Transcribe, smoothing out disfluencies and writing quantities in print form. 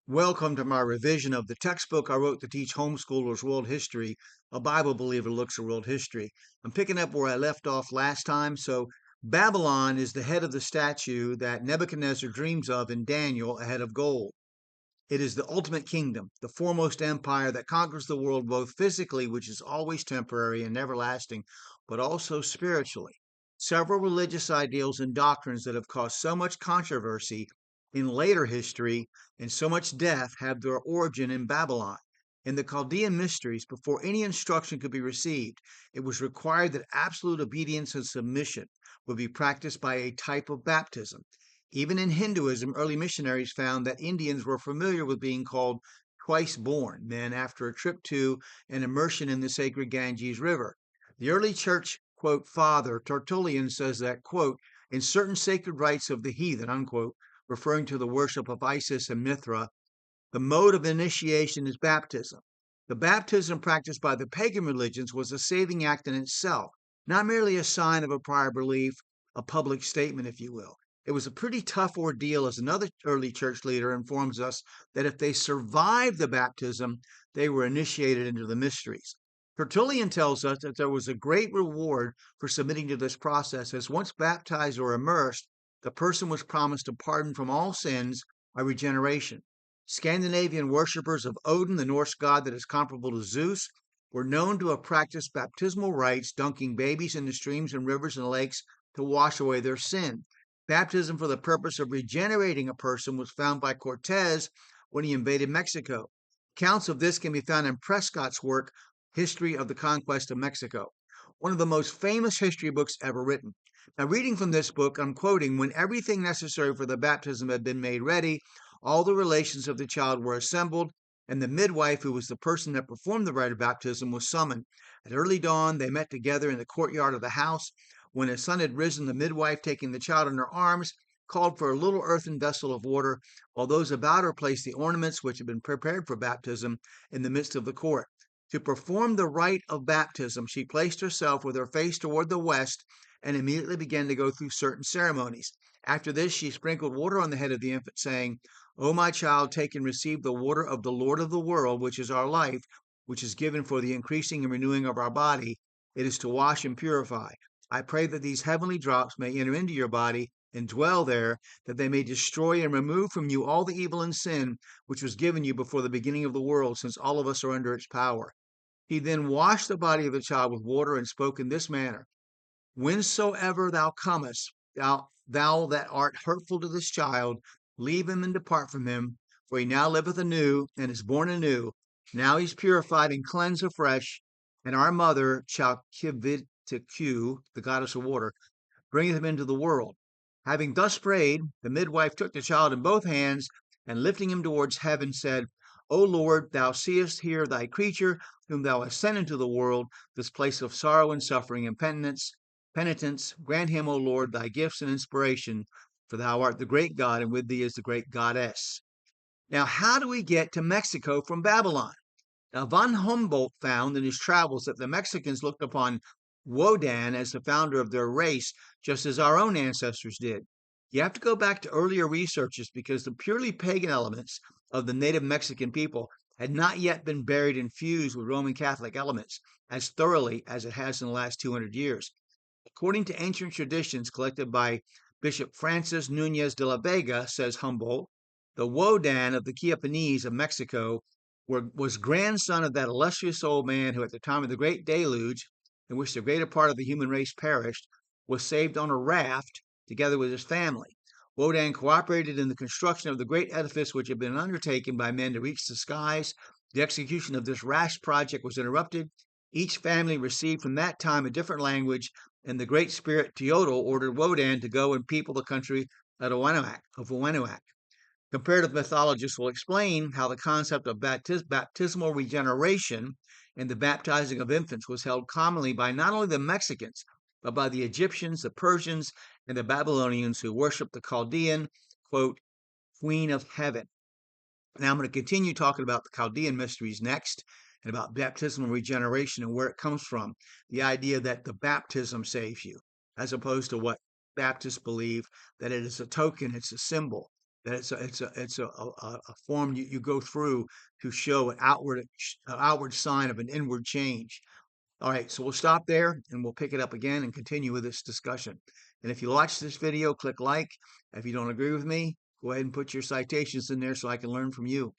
Welcome to my revision of the textbook I wrote to teach homeschoolers world history. A Bible believer looks at world history. I'm picking up where I left off last time. So, Babylon is the head of the statue that Nebuchadnezzar dreams of in Daniel, a head of gold. It is the ultimate kingdom, the foremost empire that conquers the world both physically, which is always temporary and everlasting, but also spiritually. Several religious ideals and doctrines that have caused so much controversy in later history and so much death have their origin in Babylon. In the Chaldean mysteries, before any instruction could be received, it was required that absolute obedience and submission would be practiced by a type of baptism. Even in Hinduism, early missionaries found that Indians were familiar with being called twice born men after a trip to and immersion in the sacred Ganges River. The early church, quote, father Tertullian says that, quote, in certain sacred rites of the heathen, unquote, referring to the worship of Isis and Mithra, the mode of initiation is baptism. The baptism practiced by the pagan religions was a saving act in itself, not merely a sign of a prior belief, a public statement, if you will. It was a pretty tough ordeal, as another early church leader informs us that if they survived the baptism, they were initiated into the mysteries. Tertullian tells us that there was a great reward for submitting to this process, as once baptized or immersed, the person was promised a pardon from all sins by regeneration. Scandinavian worshippers of Odin, the Norse god that is comparable to Zeus, were known to have practiced baptismal rites, dunking babies into streams and rivers and lakes to wash away their sin. Baptism for the purpose of regenerating a person was found by Cortez when he invaded Mexico. Accounts of this can be found in Prescott's work, History of the Conquest of Mexico, one of the most famous history books ever written. Now, reading from this book, I'm quoting, when everything necessary for the baptism had been made ready, all the relations of the child were assembled, and the midwife, who was the person that performed the rite of baptism, was summoned. At early dawn, they met together in the courtyard of the house. When the sun had risen, the midwife, taking the child in her arms, called for a little earthen vessel of water, while those about her placed the ornaments which had been prepared for baptism in the midst of the court. To perform the rite of baptism, she placed herself with her face toward the west and immediately began to go through certain ceremonies. After this, she sprinkled water on the head of the infant, saying, O my child, take and receive the water of the Lord of the world, which is our life, which is given for the increasing and renewing of our body. It is to wash and purify. I pray that these heavenly drops may enter into your body and dwell there, that they may destroy and remove from you all the evil and sin which was given you before the beginning of the world, since all of us are under its power. He then washed the body of the child with water and spoke in this manner: Whensoever thou comest, thou that art hurtful to this child, leave him and depart from him, for he now liveth anew and is born anew. Now he's purified and cleansed afresh, and our mother, Chalkivitiku, the goddess of water, bringeth him into the world. Having thus prayed, the midwife took the child in both hands, and lifting him towards heaven, said, O Lord, thou seest here thy creature, whom thou hast sent into the world, this place of sorrow and suffering and penitence. Grant him, O Lord, thy gifts and inspiration, for thou art the great God, and with thee is the great goddess. Now, how do we get to Mexico from Babylon? Now, von Humboldt found in his travels that the Mexicans looked upon Wodan as the founder of their race, just as our own ancestors did. You have to go back to earlier researches because the purely pagan elements of the native Mexican people had not yet been buried and fused with Roman Catholic elements as thoroughly as it has in the last 200 years. According to ancient traditions collected by Bishop Francis Nunez de la Vega, says Humboldt, the Wodan of the Chiapenese of Mexico was grandson of that illustrious old man who, at the time of the great deluge, in which the greater part of the human race perished, was saved on a raft together with his family. Wodan cooperated in the construction of the great edifice which had been undertaken by men to reach the skies. The execution of this rash project was interrupted. Each family received from that time a different language, and the great spirit Teodor ordered Wodan to go and people the country of Owanac. Comparative mythologists will explain how the concept of baptismal regeneration and the baptizing of infants was held commonly by not only the Mexicans, but by the Egyptians, the Persians, and the Babylonians who worshiped the Chaldean, quote, Queen of Heaven. Now I'm going to continue talking about the Chaldean mysteries next and about baptismal regeneration and where it comes from. The idea that the baptism saves you, as opposed to what Baptists believe, that it is a token, it's a symbol. that it's a form you go through to show an outward sign of an inward change. All right, so we'll stop there and we'll pick it up again and continue with this discussion. And if you watch this video, click like. If you don't agree with me, go ahead and put your citations in there so I can learn from you.